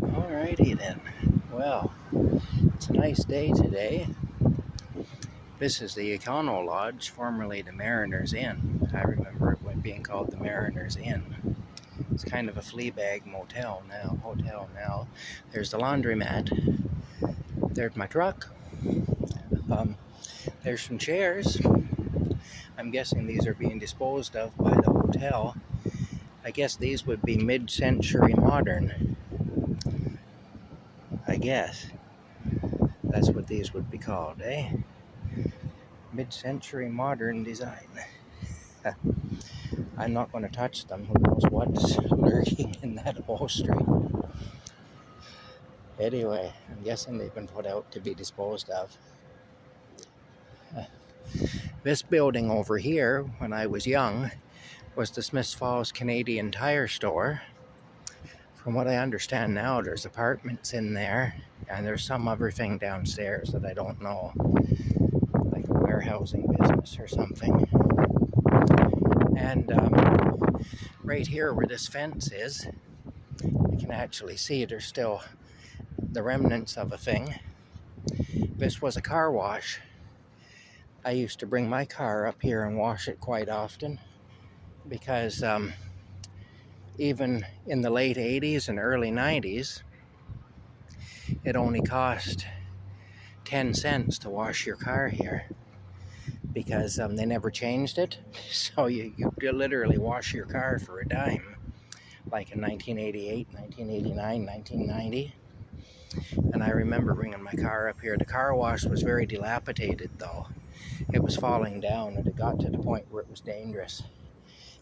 Alrighty then. Well, it's a nice day today. This is the Econo Lodge, formerly the Mariners Inn. I remember it being called the Mariners Inn. It's kind of a flea bag hotel now. There's the laundromat. There's my truck. There's some chairs. I'm guessing these are being disposed of by the hotel. I guess these would be mid-century modern. I guess that's what these would be called, eh? Mid-century modern design. I'm not going to touch them. Who knows what's lurking in that upholstery. Anyway, I'm guessing they've been put out to be disposed of. This building over here, when I was young, was the Smiths Falls Canadian Tire Store. From what I understand now, there's apartments in there, and there's some other thing downstairs that I don't know, like a warehousing business or something. And right here where this fence is, you can actually see there's still the remnants of a thing. This was a car wash. I used to bring my car up here and wash it quite often because even in the late 80s and early 90s, it only cost 10 cents to wash your car here because they never changed it. So you literally wash your car for a dime, like in 1988, 1989, 1990. And I remember bringing my car up here. The car wash was very dilapidated though. It was falling down and it got to the point where it was dangerous.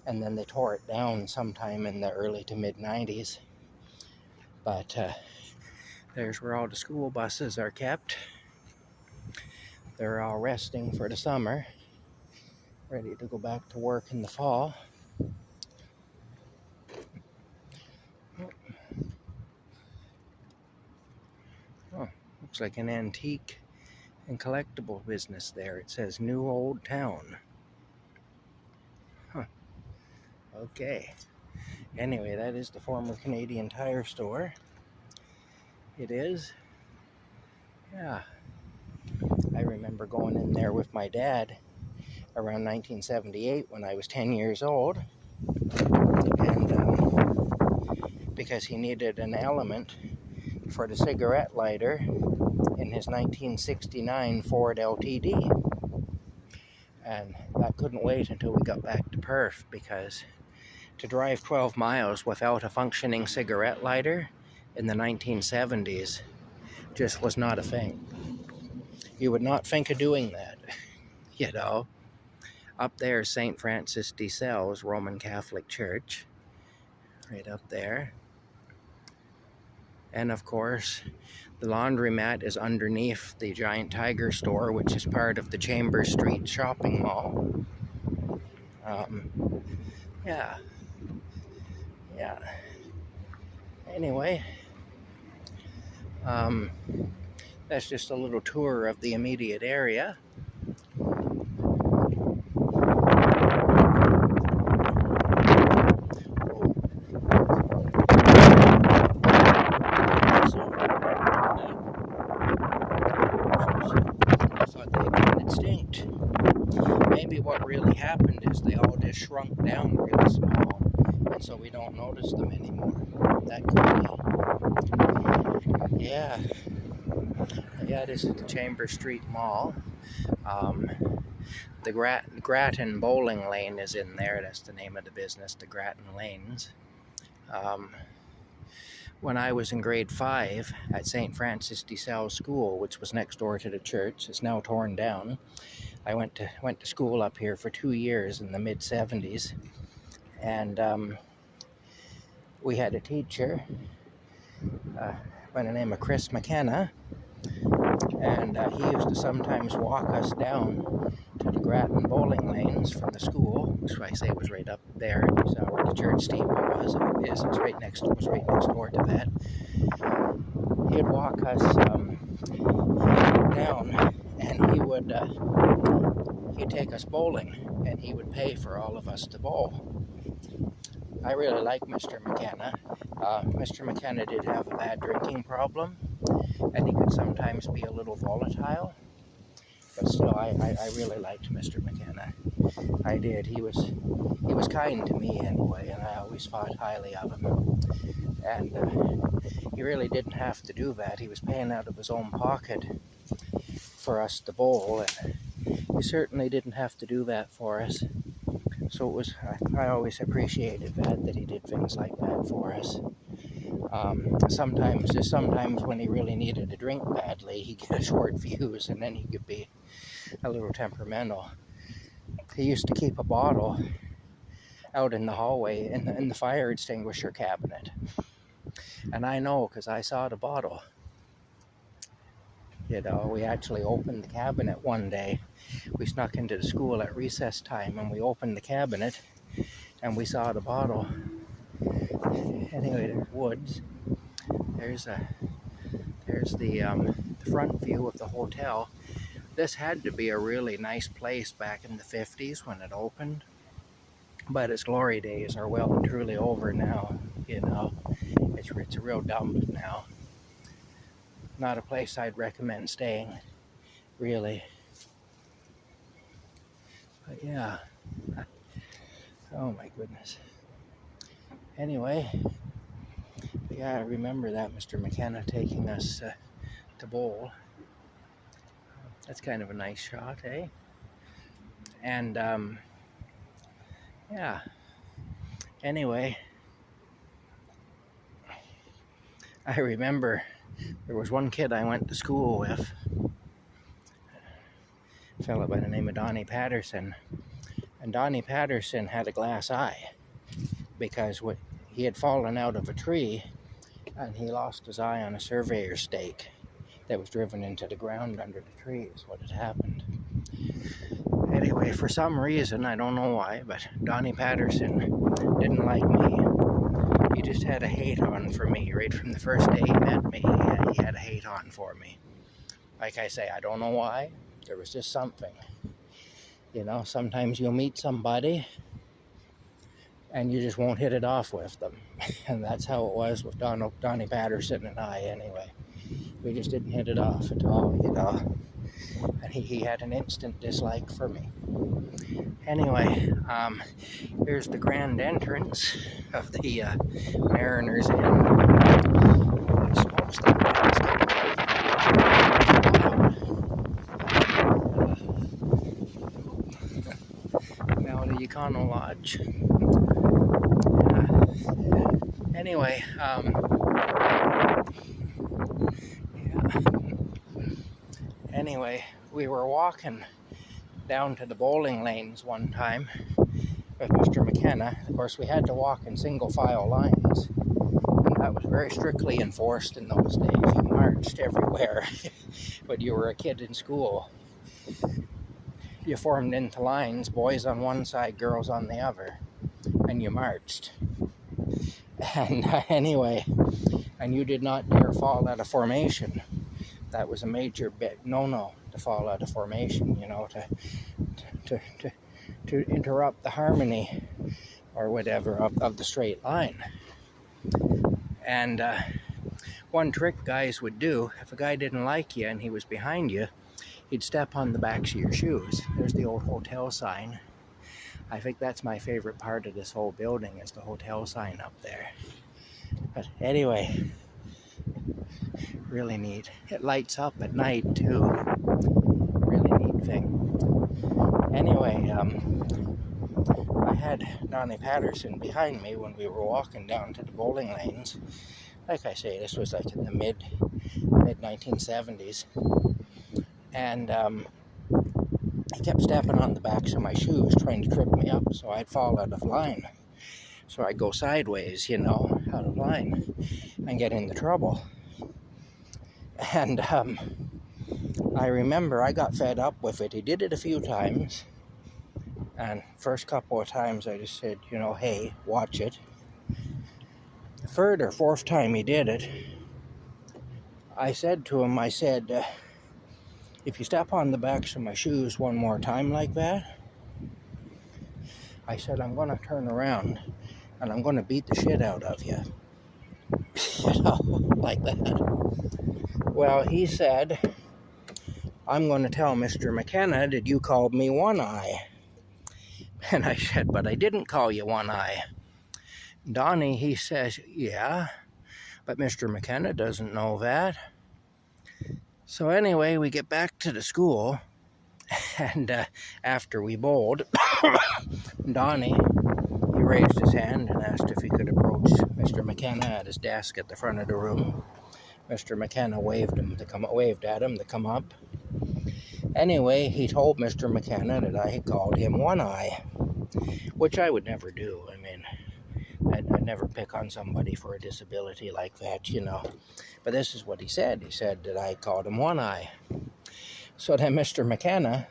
And then they tore it down sometime in the early to mid 90s. But there's where all the school buses are kept. They're all resting for the summer, ready to go back to work in the fall. Oh, looks like an antique and collectible business there. It says New Old Town. Huh. Okay. Anyway, that is the former Canadian Tire Store. It is. Yeah. I remember going in there with my dad around 1978 when I was 10 years old. And because he needed an element for the cigarette lighter in his 1969 Ford LTD. And that couldn't wait until we got back to Perth, because to drive 12 miles without a functioning cigarette lighter in the 1970s just was not a thing. You would not think of doing that, you know. Up there, St. Francis de Sales Roman Catholic Church, right up there. And of course, the laundromat is underneath the Giant Tiger store, which is part of the Chambers Street shopping mall. Yeah. Anyway, that's just a little tour of the immediate area. Maybe what really happened is they all just shrunk down really small, and so we don't notice them anymore. That could be. Yeah, this is the Chambers Street Mall. The Grattan Bowling Lane is in there. That's the name of the business, the Grattan Lanes. When I was in grade 5 at St. Francis de Sales School, which was next door to the church, it's now torn down. I went to school up here for 2 years in the mid-70s, and we had a teacher by the name of Chris McKenna, and he used to sometimes walk us down to the Grattan Bowling Lanes from the school, which I say was right up there. You saw where the church steeple was. It was right next door to that. He'd walk us down, and he'd take us bowling, and he would pay for all of us to bowl. I really like Mr. McKenna. Mr. McKenna did have a bad drinking problem, and he could sometimes be a little volatile. But still, I really liked Mr. McKenna. I did. He was kind to me anyway, and I always thought highly of him. And he really didn't have to do that. He was paying out of his own pocket for us to bowl, and he certainly didn't have to do that for us. So it was, I always appreciated that he did things like that for us. Sometimes when he really needed a drink badly, he'd get a short fuse, and then he could be a little temperamental. He used to keep a bottle out in the hallway in the fire extinguisher cabinet. And I know because I saw the bottle. You know, we actually opened the cabinet one day. We snuck into the school at recess time and we opened the cabinet and we saw the bottle. Anyway, there's woods. There's the front view of the hotel. This had to be a really nice place back in the 50s when it opened. But its glory days are well and truly over now, you know. It's a real dump now. Not a place I'd recommend staying, really. But yeah. Oh my goodness. Anyway, yeah, I remember that Mr. McKenna taking us to bowl. That's kind of a nice shot, eh? And yeah. Anyway, I remember there was one kid I went to school with, a fellow by the name of Donnie Patterson. And Donnie Patterson had a glass eye because he had fallen out of a tree and he lost his eye on a surveyor's stake that was driven into the ground under the tree is what had happened. Anyway, for some reason, I don't know why, but Donnie Patterson didn't like me. He just had a hate on for me. Right from the first day he met me, he had a hate on for me. Like I say, I don't know why. There was just something. You know, sometimes you'll meet somebody and you just won't hit it off with them. And that's how it was with Donnie Patterson and I anyway. We just didn't hit it off at all, you know. And he had an instant dislike for me. Anyway, here's the grand entrance of the Mariners Inn. Holy smokes, that now the Econo Lodge. Anyway, Anyway, we were walking down to the bowling lanes one time with Mr. McKenna. Of course, we had to walk in single file lines, and that was very strictly enforced in those days. You marched everywhere when you were a kid in school. You formed into lines, boys on one side, girls on the other, and you marched. And anyway, and you did not dare fall out of formation. That was a major no-no, to fall out of formation, you know, to interrupt the harmony or whatever of the straight line. And one trick guys would do, if a guy didn't like you and he was behind you, he'd step on the backs of your shoes. There's the old hotel sign. I think that's my favorite part of this whole building is the hotel sign up there. But anyway, really neat. It lights up at night too. Really neat thing. Anyway, I had Donnie Patterson behind me when we were walking down to the bowling lanes. Like I say, this was like in the mid 1970s. And he kept stepping on the backs of my shoes, trying to trip me up so I'd fall out of line. So I'd go sideways, you know, out of line and get into trouble. And I remember I got fed up with it. He did it a few times. And first couple of times I just said, you know, hey, watch it. The third or fourth time he did it, I said to him, if you step on the backs of my shoes one more time like that, I said, I'm going to turn around and I'm going to beat the shit out of you. You know, like that. Well, he said, I'm going to tell Mr. McKenna that you called me One Eye. And I said, but I didn't call you One Eye. Donnie, he says, yeah, but Mr. McKenna doesn't know that. So anyway, we get back to the school, and after we bowled, Donnie, he raised his hand and asked if he could approach Mr. McKenna at his desk at the front of the room. Mr. McKenna waved at him to come up. Anyway, he told Mr. McKenna that I had called him One Eye, which I would never do. I mean, I'd never pick on somebody for a disability like that, you know. But this is what he said. He said that I called him One Eye. So then Mr. McKenna,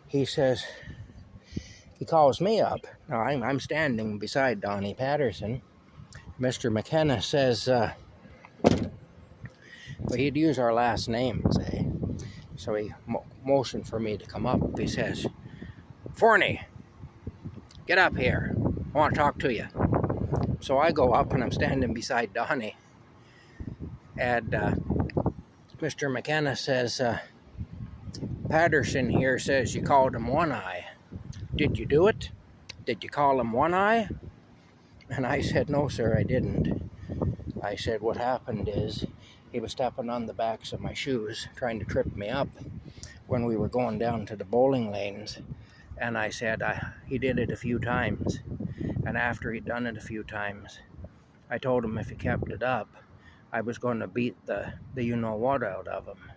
he says, he calls me up. Now, I'm standing beside Donnie Patterson. Mr. McKenna says, well, he'd use our last names, eh? So he motioned for me to come up. He says, Forney, get up here. I want to talk to you. So I go up and I'm standing beside Donnie. And Mr. McKenna says, Patterson here says you called him One Eye. Did you do it? Did you call him One Eye? And I said, no, sir, I didn't. I said, what happened is he was stepping on the backs of my shoes, trying to trip me up when we were going down to the bowling lanes. And I said, he did it a few times. And after he'd done it a few times, I told him if he kept it up, I was going to beat the you-know-what out of him.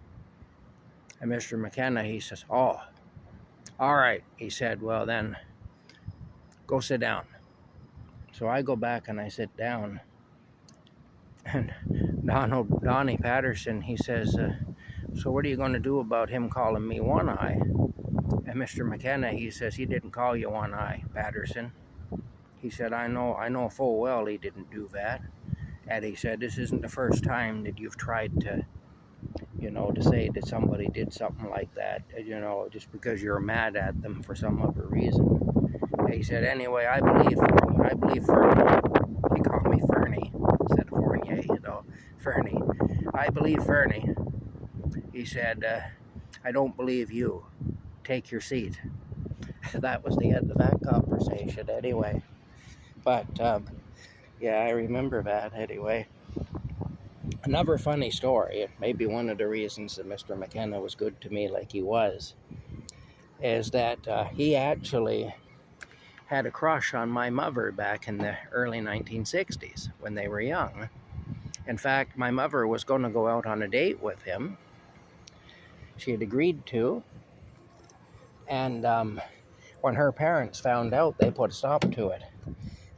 And Mr. McKenna, he says, oh, all right. He said, well, then, go sit down. So I go back and I sit down. And Donnie Patterson, he says, so what are you going to do about him calling me One Eye? And Mr. McKenna, he says, he didn't call you One Eye, Patterson. He said, I know full well he didn't do that. And he said, this isn't the first time that you've tried to, you know, to say that somebody did something like that, you know, just because you're mad at them for some other reason. And he said, anyway, I believe Fernie. They call me Fernie instead of Fournier, you know, Fernie. I believe Fernie. He said, I don't believe you. Take your seat. That was the end of that conversation anyway. But, yeah, I remember that anyway. Another funny story, maybe one of the reasons that Mr. McKenna was good to me like he was, is that he actually had a crush on my mother back in the early 1960s when they were young. In fact, my mother was going to go out on a date with him. She had agreed to. And when her parents found out, they put a stop to it.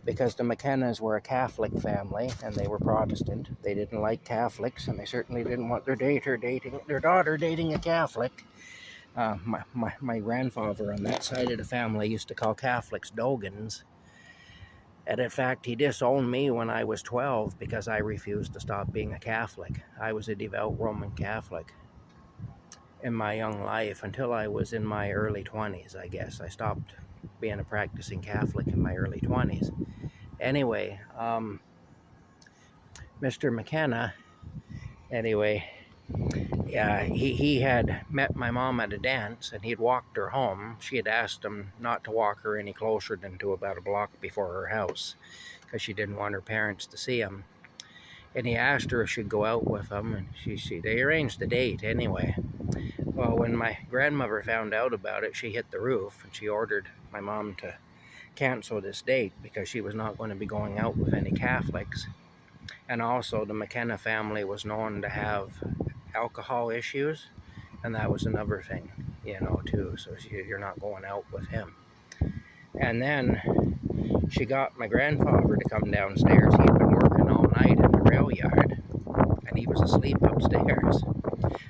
Because the McKennas were a Catholic family and they were Protestant. They didn't like Catholics, and they certainly didn't want their daughter dating a Catholic. My grandfather on that side of the family used to call Catholics Dogans. And in fact, he disowned me when I was 12 because I refused to stop being a Catholic. I was a devout Roman Catholic in my young life until I was in my early 20s, I guess. I stopped being a practicing Catholic in my early 20s. Anyway, Mr. McKenna, he had met my mom at a dance and he'd walked her home. She had asked him not to walk her any closer than to about a block before her house because she didn't want her parents to see him. And he asked her if she'd go out with him, and they arranged the date anyway. Well, when my grandmother found out about it, she hit the roof and she ordered my mom to cancel this date because she was not going to be going out with any Catholics. And also the McKenna family was known to have alcohol issues, and that was another thing, you know, too. So you're not going out with him. And then she got my grandfather to come downstairs. He'd been working all night in the rail yard, and he was asleep upstairs.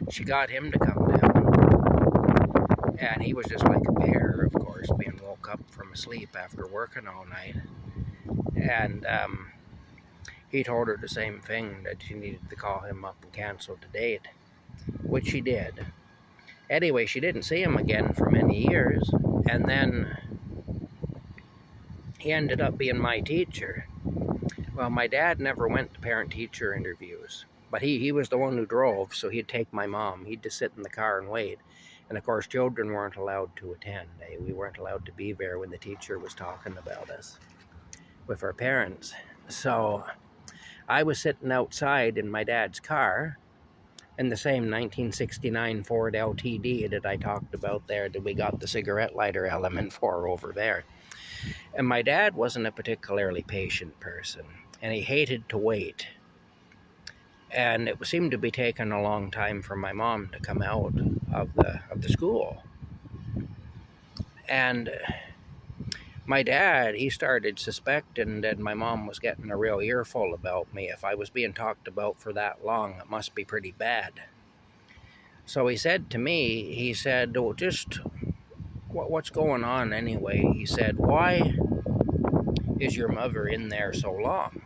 She got him to come down, and he was just like a bear, of course, being woke up from sleep after working all night. And he told her the same thing, that she needed to call him up and cancel the date, which she did. Anyway, she didn't see him again for many years, and then he ended up being my teacher. Well, my dad never went to parent-teacher interviews, but he was the one who drove, so he'd take my mom. He'd just sit in the car and wait. And of course, children weren't allowed to attend. We weren't allowed to be there when the teacher was talking about us with our parents. So I was sitting outside in my dad's car, in the same 1969 Ford LTD that I talked about there, that we got the cigarette lighter element for over there. And my dad wasn't a particularly patient person, and he hated to wait. And it seemed to be taking a long time for my mom to come out of the school. And my dad, he started suspecting that my mom was getting a real earful about me. If I was being talked about for that long, it must be pretty bad. So he said to me, he said, "Oh, just what's going on anyway?" He said, "Why is your mother in there so long?"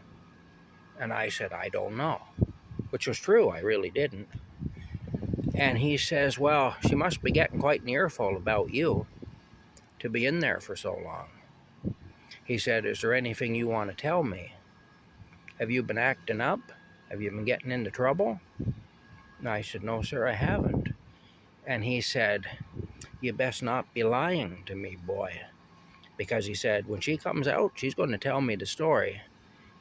And I said, "I don't know," which was true. I really didn't. And he says, "Well, she must be getting quite an earful about you to be in there for so long." He said, "Is there anything you want to tell me? Have you been acting up? Have you been getting into trouble?" And I said, "No, sir, I haven't." And he said, "You best not be lying to me, boy." Because he said, when she comes out, she's going to tell me the story.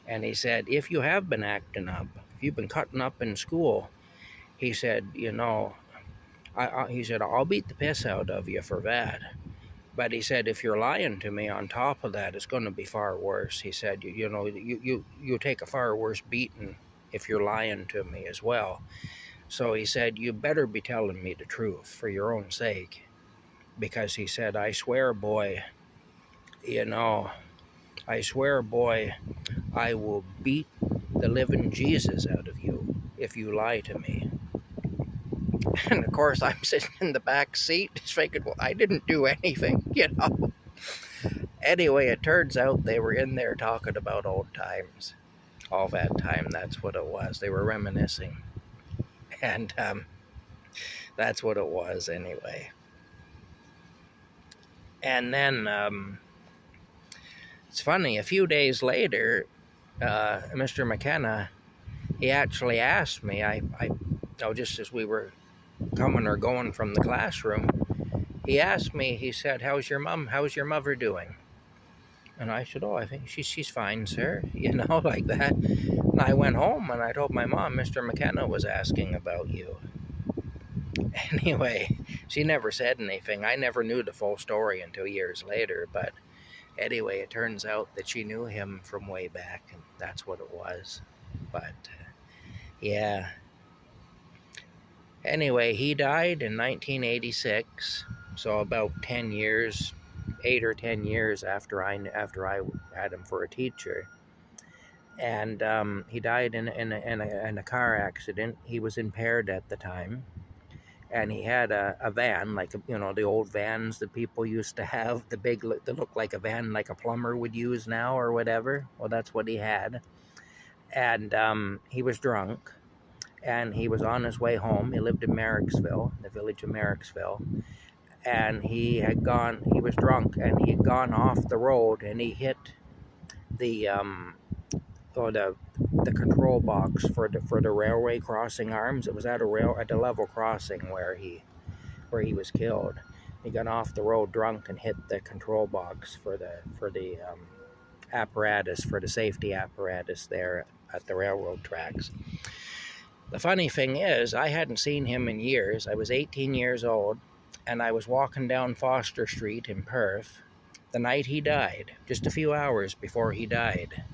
And he said, if you have been acting up, if you've been cutting up in school, he said, you know, he said, I'll beat the piss out of you for that. But he said, if you're lying to me on top of that, it's going to be far worse. He said, you take a far worse beating if you're lying to me as well. So he said, you better be telling me the truth for your own sake. Because he said, I swear, boy, I swear, boy, I will beat the living Jesus out of you if you lie to me. And of course, I'm sitting in the back seat, just thinking, well, I didn't do anything, Anyway, it turns out they were in there talking about old times. All that time, that's what it was. They were reminiscing. And that's what it was anyway. And then, it's funny, a few days later, Mr. McKenna, he actually asked me, just as we were coming or going from the classroom, he asked me, he said, how's your mother doing? And I said, oh, I think she's fine, sir, like that. And I went home and I told my mom, Mr. McKenna was asking about you. Anyway, she never said anything. I never knew the full story until years later, but anyway, it turns out that she knew him from way back, and that's what it was. But, yeah. Anyway, he died in 1986, so about 10 years, 8 or 10 years after I had him for a teacher. And he died in a car accident. He was impaired at the time. And he had a van, like, the old vans that people used to have, that look like a van like a plumber would use now or whatever. Well, that's what he had. And he was drunk, and he was on his way home. He lived in Merricksville, the village of Merricksville. And he was drunk, and he had gone off the road, and he hit the control box for the railway crossing arms. It was at a level crossing where he was killed. He got off the road drunk and hit the control box for the apparatus, for the safety apparatus there at the railroad tracks. The funny thing is, I hadn't seen him in years. I was 18 years old, and I was walking down Foster Street in Perth the night he died, just a few hours before he died.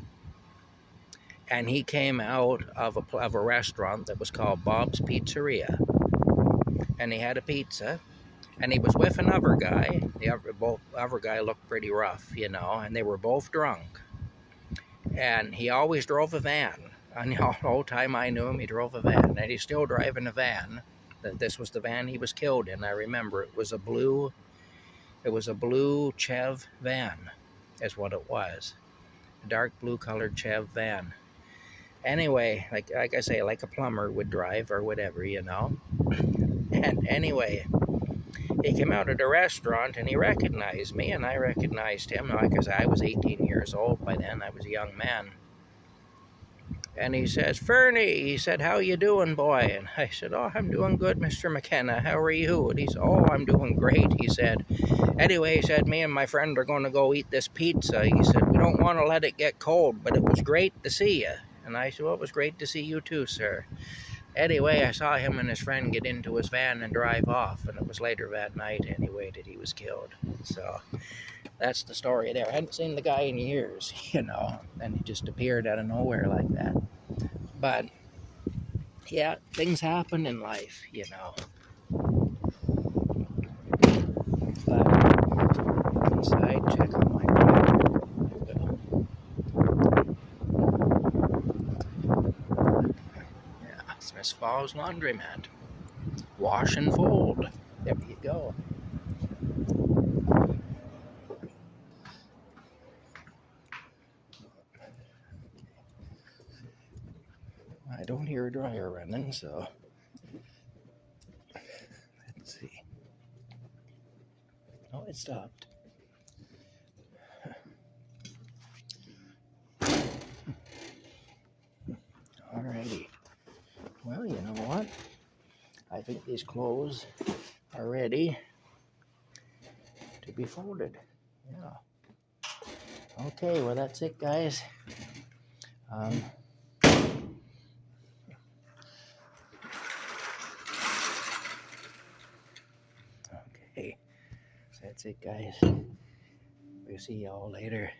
And he came out of a restaurant that was called Bob's Pizzeria. And he had a pizza. And he was with another guy. The other guy looked pretty rough, and they were both drunk. And he always drove a van. And the whole time I knew him, he drove a van. And he's still driving a van. This was the van he was killed in, I remember. It was a blue Chev van, is what it was. A dark blue colored Chev van. Anyway, like I say, like a plumber would drive or whatever, And anyway, he came out of the restaurant and he recognized me, and I recognized him. Like I said, I was 18 years old by then. I was a young man. And he says, Fernie, he said, how you doing, boy? And I said, oh, I'm doing good, Mr. McKenna. How are you? And he said, oh, I'm doing great, he said. Anyway, he said, me and my friend are going to go eat this pizza. He said, we don't want to let it get cold, but it was great to see you. And I said, well, it was great to see you too, sir. Anyway, I saw him and his friend get into his van and drive off, and it was later that night, anyway, that he was killed. So that's the story there. I hadn't seen the guy in years, you know, and he just appeared out of nowhere like that. But, yeah, things happen in life, you know. But, inside, check on my car. Yeah, Smith Falls Laundromat. Wash and fold. There you go. I don't hear a dryer running, so let's see. Oh, it stopped. Alrighty. Well, you know what? I think these clothes are ready to be folded. Yeah. Okay, well that's it, guys. Okay, that's it, guys. We'll see y'all later.